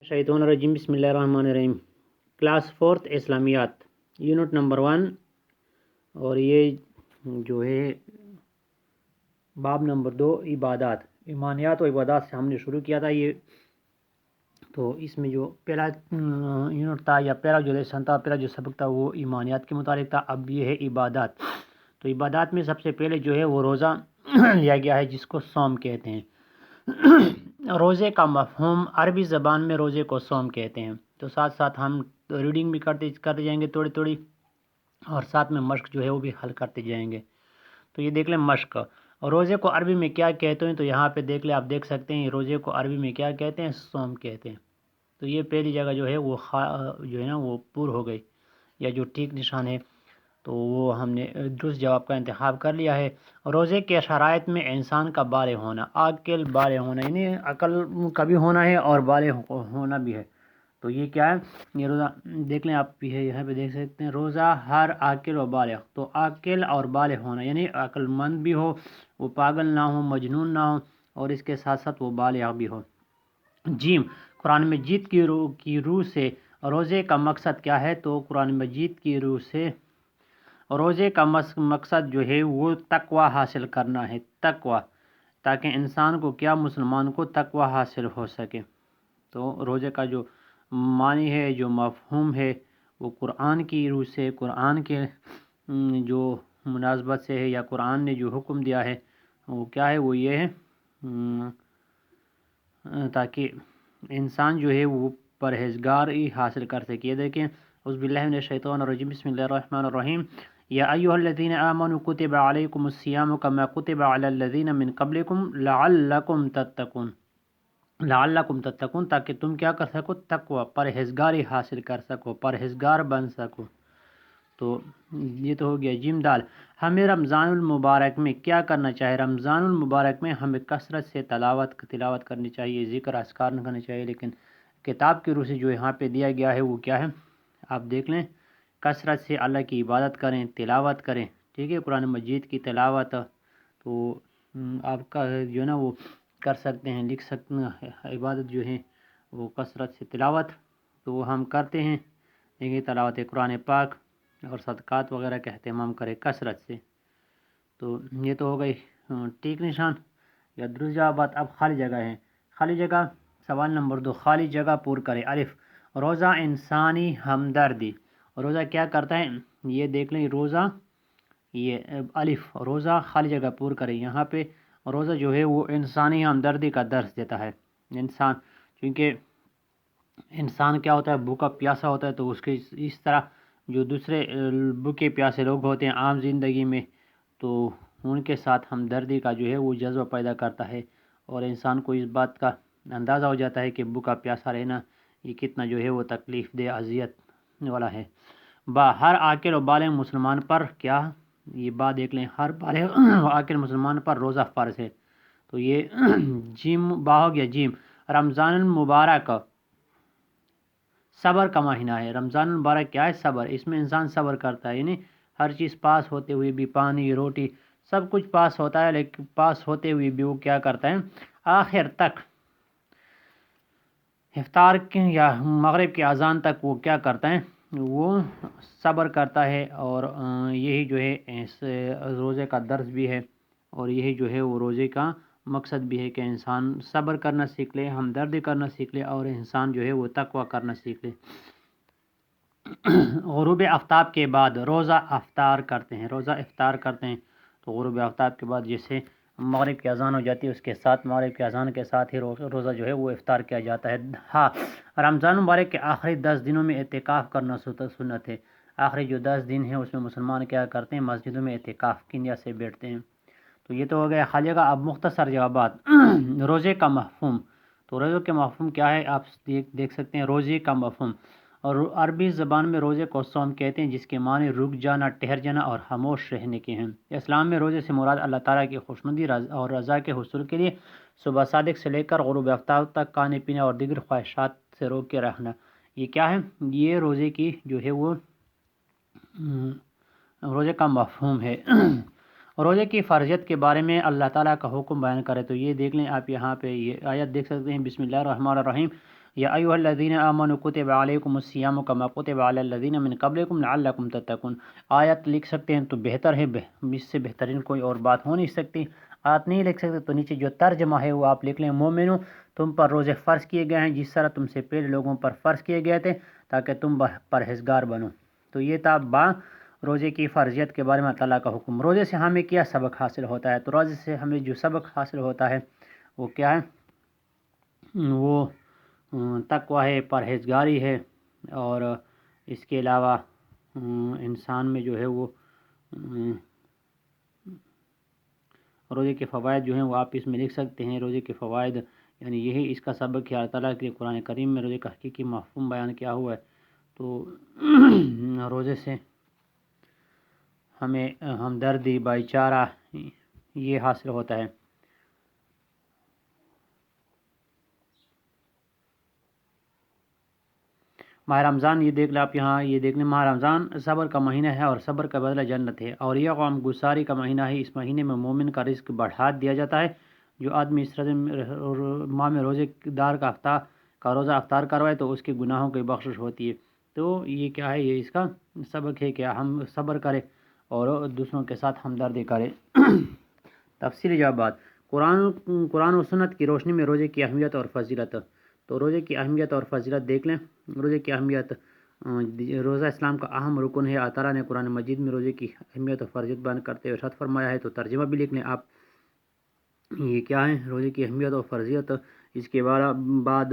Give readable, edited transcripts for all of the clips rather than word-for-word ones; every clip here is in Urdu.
شیطان الرجیم بسم اللہ الرحمن الرحیم۔ کلاس 4 اسلامیات، یونٹ نمبر 1، اور یہ جو ہے باب نمبر 2 عبادات، ایمانیات و عبادات سے ہم نے شروع کیا تھا یہ۔ تو اس میں جو پہلا یونٹ تھا یا پہلا جو لیسن تھا، پہلا جو سبق تھا وہ ایمانیات کے متعلق تھا۔ اب یہ ہے عبادات۔ تو عبادات میں سب سے پہلے جو ہے وہ روزہ لیا گیا ہے، جس کو صوم کہتے ہیں۔ روزے کا مفہوم عربی زبان میں روزے کو صوم کہتے ہیں۔ تو ساتھ ساتھ ہم ریڈنگ بھی کرتے جائیں گے تھوڑی تھوڑی، اور ساتھ میں مشق جو ہے وہ بھی حل کرتے جائیں گے۔ تو یہ دیکھ لیں مشق، روزے کو عربی میں کیا کہتے ہیں، تو یہاں پہ دیکھ لیں، آپ دیکھ سکتے ہیں روزے کو عربی میں کیا کہتے ہیں، صوم کہتے ہیں۔ تو یہ پہلی جگہ جو ہے وہ جو ہے نا وہ پور ہو گئی، یا جو ٹھیک نشان ہے، تو وہ ہم نے درست جواب کا انتخاب کر لیا ہے۔ روزے کے شرائط میں انسان کا بالغ ہونا، عاقل بالغ ہونا، یعنی عقل کا بھی ہونا ہے اور بالغ ہونا بھی ہے۔ تو یہ کیا ہے، یہ روزہ دیکھ لیں آپ بھی ہے، یہاں پہ دیکھ سکتے ہیں روزہ ہر عاقل و بالغ۔ تو عاقل اور بالغ ہونا یعنی عقل مند بھی ہو، وہ پاگل نہ ہو، مجنون نہ ہو، اور اس کے ساتھ ساتھ وہ بالغ بھی ہو۔ جیم، قرآن مجید کی روح سے روزے کا مقصد کیا ہے، تو قرآن مجید کی روح سے روزے کا مقصد جو ہے وہ تقوی حاصل کرنا ہے، تقوی، تاکہ انسان کو کیا، مسلمان کو تقوی حاصل ہو سکے۔ تو روزے کا جو معنی ہے، جو مفہوم ہے، وہ قرآن کی روح سے، قرآن کے جو مناسبت سے ہے، یا قرآن نے جو حکم دیا ہے وہ کیا ہے، وہ یہ ہے تاکہ انسان جو ہے وہ پرہیزگاری حاصل کر سکے۔ دیکھیں، اعوذ باللہ من الشیطان الرجیم، بسم اللہ الرحمن الرحیم۔ یا ایھا الذین آمنوا کتب علیکم الصیام کما کتب علی الذین من قبلکم لعلکم تتقون، لعلکم تتقون، تاکہ تم کیا کر سکو، تقوی، پرہیزگاری حاصل کر سکو، پرہیزگار بن سکو۔ تو یہ تو ہو گیا۔ جیم دال، ہمیں رمضان المبارک میں کیا کرنا چاہیے؟ رمضان المبارک میں ہمیں کثرت سے تلاوت کرنی چاہیے، ذکر اذکار نہ کرنی چاہیے، لیکن کتاب کی روح سے جو یہاں پہ دیا گیا ہے وہ کیا ہے، آپ دیکھ لیں، کثرت سے اللہ کی عبادت کریں، تلاوت کریں، ٹھیک ہے، قرآن مجید کی تلاوت۔ تو آپ کا جو ہے نا وہ کر سکتے ہیں، لکھ سکتے ہیں، عبادت جو ہے وہ کثرت سے تلاوت تو وہ ہم کرتے ہیں، لیکن تلاوت قرآن پاک اور صدقات وغیرہ کا اہتمام کریں کثرت سے۔ تو یہ تو ہو گئی ٹھیک نشان یا درست جوابات۔ اب خالی جگہ ہے، خالی جگہ، سوال نمبر 2، خالی جگہ پور کریں۔ الف، روزہ انسانی ہمدردی، روزہ کیا کرتا ہے، یہ دیکھ لیں، روزہ، یہ الف، روزہ خالی جگہ پور کریں۔ یہاں پہ روزہ جو ہے وہ انسانی ہمدردی کا درس دیتا ہے۔ انسان، چونکہ انسان کیا ہوتا ہے، بھوکا پیاسا ہوتا ہے، تو اس کے اس طرح جو دوسرے بھوکے پیاسے لوگ ہوتے ہیں عام زندگی میں، تو ان کے ساتھ ہمدردی کا جو ہے وہ جذبہ پیدا کرتا ہے، اور انسان کو اس بات کا اندازہ ہو جاتا ہے کہ بھوکا پیاسا رہنا یہ کتنا جو ہے وہ تکلیف دہ، اذیت والا ہے۔ با، ہر عاقل و بالغ مسلمان پر کیا، یہ با دیکھ لیں، ہر بالغ عاقل مسلمان پر روزہ فرض ہے۔ تو یہ جیم با ہو گیا۔ جیم، رمضان المبارک صبر کا مہینہ ہے۔ رمضان المبارک کیا ہے، صبر، اس میں انسان صبر کرتا ہے، یعنی ہر چیز پاس ہوتے ہوئے بھی، پانی، روٹی، سب کچھ پاس ہوتا ہے، لیکن پاس ہوتے ہوئے بھی وہ کیا کرتا ہے، آخر تک، افطار کے یا مغرب کی اذان تک وہ کیا کرتا ہے، وہ صبر کرتا ہے۔ اور یہی جو ہے اس روزے کا درس بھی ہے، اور یہی جو ہے وہ روزے کا مقصد بھی ہے کہ انسان صبر کرنا سیکھ لے، ہمدردی کرنا سیکھ لے، اور انسان جو ہے وہ تقوی کرنا سیکھ لے۔ غروب آفتاب کے بعد روزہ افطار کرتے ہیں، روزہ افطار کرتے ہیں۔ تو غروب آفتاب کے بعد جیسے مغرب کی اذان ہو جاتی ہے، اس کے ساتھ، مغرب کی اذان کے ساتھ ہی روزہ جو ہے وہ افطار کیا جاتا ہے۔ ہاں، رمضان مبارک کے آخری 10 دنوں میں اعتکاف کرنا سنت ہے۔ آخری جو 10 دن ہیں اس میں مسلمان کیا کرتے ہیں، مسجدوں میں اعتکاف کی نیت سے بیٹھتے ہیں۔ تو یہ تو ہو گیا خالی جگہ۔ اب مختصر جوابات۔ روزے کا مفہوم، تو روزے کا مفہوم کیا ہے، آپ دیکھ سکتے ہیں، روزے کا مفہوم، اور عربی زبان میں روزے کو صوم کہتے ہیں، جس کے معنی رک جانا، ٹھہر جانا اور خاموش رہنے کے ہیں۔ اسلام میں روزے سے مراد اللہ تعالیٰ کی خوشنودی اور رضا کے حصول کے لیے صبح صادق سے لے کر غروب آفتاب تک کھانے پینے اور دیگر خواہشات سے روک کے رکھنا، یہ کیا ہے، یہ روزے کی جو ہے وہ روزے کا مفہوم ہے۔ روزے کی فرضیت کے بارے میں اللہ تعالیٰ کا حکم بیان کرے، تو یہ دیکھ لیں آپ، یہاں پہ یہ آیت دیکھ سکتے ہیں، بسم اللہ الرحمن الرحیم۔ یا ایھا الذین آمنوا کتب علیکم الصیام کما کتب علی الذین من قبلکم لعلکم تتقون. آیت لکھ سکتے ہیں تو بہتر ہے، اس سے بہترین کوئی اور بات ہو نہیں سکتی. آیت نہیں لکھ سکتے تو نیچے جو ترجمہ ہے وہ آپ لکھ لیں، مومنو تم پر روزے فرض کیے گئے ہیں جس طرح تم سے پہلے لوگوں پر فرض کیے گئے تھے تاکہ تم پرہیزگار بنو. تو یہ تھا روزے کی فرضیت کے بارے میں اللہ تعالیٰ کا حکم. روزے سے ہمیں کیا سبق حاصل ہوتا ہے؟ تو روزے سے ہمیں جو سبق حاصل ہوتا ہے وہ کیا ہے؟ وہ تقویٰ ہے، پرہیزگاری ہے، اور اس کے علاوہ انسان میں جو ہے وہ روزے کے فوائد جو ہیں وہ آپ اس میں لکھ سکتے ہیں. روزے کے فوائد یعنی یہی اس کا سبق ہے. اللہ تعالیٰ کے قرآن کریم میں روزے کا حقیقی مفہوم بیان کیا ہوا ہے. تو روزے سے ہمیں ہمدردی، بھائی چارہ یہ حاصل ہوتا ہے. ماہ رمضان یہ دیکھ لیں آپ، یہاں یہ دیکھ لیں ماہ رمضان صبر کا مہینہ ہے اور صبر کا بدلہ جنت ہے، اور یہ غم گساری کا مہینہ ہے. اس مہینے میں مومن کا رزق بڑھا دیا جاتا ہے. جو آدمی اس ماہ میں روزے دار کا روزہ افطار کروائے تو اس کے گناہوں کی بخشش ہوتی ہے. تو یہ کیا ہے؟ یہ اس کا سبق ہے کہ ہم صبر کریں اور دوسروں کے ساتھ ہمدردی کریں. تفصیلی جوابات. قرآن و سنت کی روشنی میں روزے کی اہمیت اور فضیلت. تو روزے کی اہمیت اور فضیلت دیکھ لیں. روزے کی اہمیت، روزہ اسلام کا اہم رکن ہے. اللہ تعالیٰ نے قرآن مجید میں روزے کی اہمیت اور فضیلت بیان کرتے ہوئے ارشاد فرمایا ہے. تو ترجمہ بھی لکھ لیں آپ، یہ کیا ہے روزے کی اہمیت اور فضیلت. اس کے بعد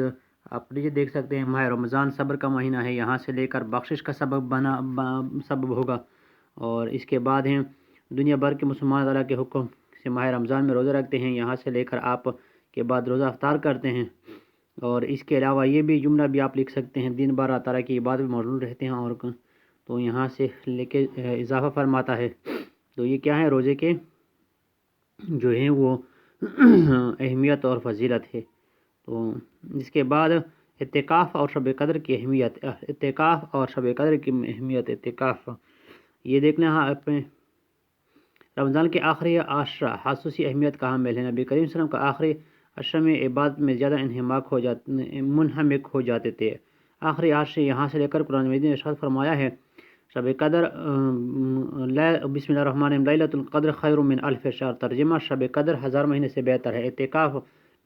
آپ یہ دیکھ سکتے ہیں ماہ رمضان صبر کا مہینہ ہے، یہاں سے لے کر بخشش کا سبب ہوگا. اور اس کے بعد ہیں دنیا بھر کے مسلمان تعالیٰ کے حکم سے ماہ رمضان میں روزہ رکھتے ہیں، یہاں سے لے کر آپ کے بعد روزہ افطار کرتے ہیں. اور اس کے علاوہ یہ بھی جملہ بھی آپ لکھ سکتے ہیں، دن بھر اللہ تعالیٰ کی عبادت میں مشغول رہتے ہیں، اور تو یہاں سے لے کے اضافہ فرماتا ہے. تو یہ کیا ہے؟ روزے کے جو ہیں وہ اہمیت اور فضیلت ہے. تو اس کے بعد اعتکاف اور شب قدر کی اہمیت. اعتکاف اور شب قدر کی اہمیت. اعتکاف یہ دیکھنا ہے آپ میں رمضان کے آخری عشرہ خصوصی اہمیت کا حامل ہے. نبی کریم صلی اللہ علیہ وسلم کا آخری عشرہ میں عبادت میں زیادہ منہمک ہو جاتے تھے. آخری عشرے یہاں سے لے کر قرآن مجید نے ارشاد فرمایا ہے شب قدر بسم اللہ الرحمن الرحیم لیلۃ القدر خیر من الف شہر. ترجمہ شب قدر 1000 مہینے سے بہتر ہے. اعتکاف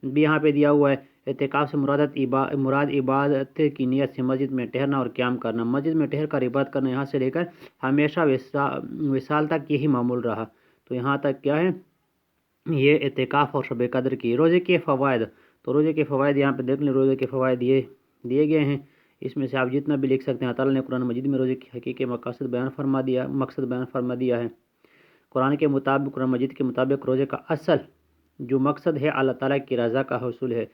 بھی یہاں پہ دیا ہوا ہے. اعتکاف سے مراد عبادت کی نیت سے مسجد میں ٹھہرنا اور قیام کرنا. مسجد میں ٹھہر کر عبادت کرنا یہاں سے لے کر ہمیشہ وصال تک یہی معمول رہا. تو یہاں تک کیا ہے یہ اعتکاف اور شب قدر کی. روزے کے فوائد. تو روزے کے فوائد یہاں پہ دیکھ لیں. روزے کے فوائد یہ دیے گئے ہیں، اس میں سے آپ جتنا بھی لکھ سکتے ہیں. تعالیٰ نے قرآن مجید میں روزے کی حقیقی مقصد بیان فرما دیا ہے. قرآن مجید کے مطابق روزے کا اصل جو مقصد ہے اللہ تعالیٰ کی رضا کا حصول ہے.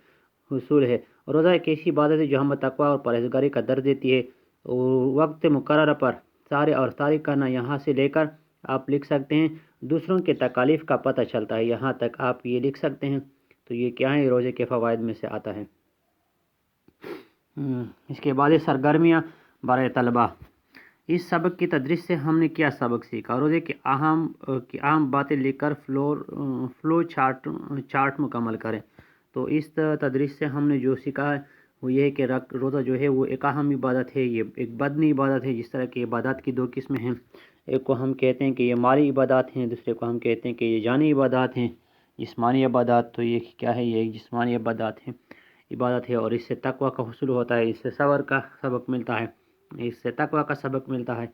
روزہ ایک ایسی عبادت ہے جو ہمیں تقویٰ اور پرہیزگاری کا درس دیتی ہے. وقت مقررہ پر سارے اور تاریخ کرنا یہاں سے لے کر آپ لکھ سکتے ہیں دوسروں کے تکالیف کا پتہ چلتا ہے، یہاں تک آپ یہ لکھ سکتے ہیں. تو یہ کیا ہے روزے کے فوائد میں سے آتا ہے. اس کے بعد سرگرمیاں برائے طلبہ. اس سبق کی تدریس سے ہم نے کیا سبق سیکھا؟ روزے کی اہم باتیں لکھ کر فلو چارٹ مکمل کریں. تو اس تدریس سے ہم نے جو سیکھا ہے وہ یہ ہے کہ روزہ جو ہے وہ ایک اہم عبادت ہے، یہ ایک بدنی عبادت ہے. جس طرح کی عبادات کی دو قسمیں ہیں، ایک کو ہم کہتے ہیں کہ یہ مالی عبادات ہیں، دوسرے کو ہم کہتے ہیں کہ یہ جانی عبادات ہیں، جسمانی عبادات. تو یہ کیا ہے؟ یہ ایک جسمانی عبادت ہے اور اس سے تقویٰ کا حصول ہوتا ہے، اس سے صبر کا سبق ملتا ہے، اس سے تقویٰ کا سبق ملتا ہے،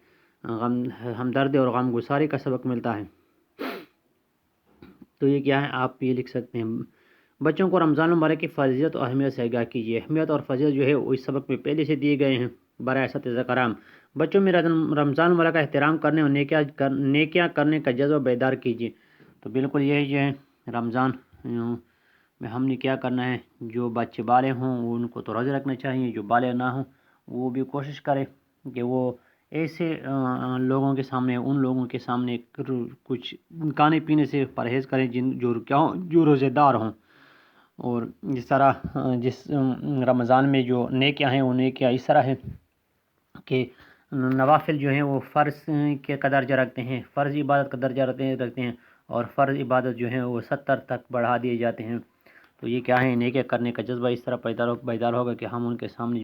ہمدردی اور غم گساری کا سبق ملتا ہے. تو یہ کیا ہے آپ یہ لکھ سکتے ہیں. بچوں کو رمضان المبارک کی فضیلت اور اہمیت سے آگاہ کیجیے. اہمیت اور فضیلت جو ہے وہ اس سبق میں پہلے سے دیے گئے ہیں. برائے اساتذہ کرام، بچوں میں رمضان المبارک کا احترام کرنے اور نیکیاں کرنے کا جذبہ بیدار کیجیے. تو بالکل یہی ہے رمضان میں ہم نے کیا کرنا ہے. جو بچے بالغ ہوں ان کو تو روزہ رکھنا چاہیے، جو بالغ نہ ہوں وہ بھی کوشش کرے کہ وہ ایسے لوگوں کے سامنے، ان لوگوں کے سامنے کچھ کھانے پینے سے پرہیز کریں جو روزے دار ہوں. اور جس طرح رمضان میں جو نیکیاں ہیں وہ نیکیاں اس طرح ہیں کہ نوافل جو ہیں وہ فرض کے کا درجہ رکھتے ہیں، فرض عبادت کا درجہ رکھتے ہیں، اور فرض عبادت جو ہیں وہ 70 تک بڑھا دیے جاتے ہیں. تو یہ کیا ہے، نیکی کرنے کا جذبہ اس طرح بیدار ہوگا کہ ہم ان کے سامنے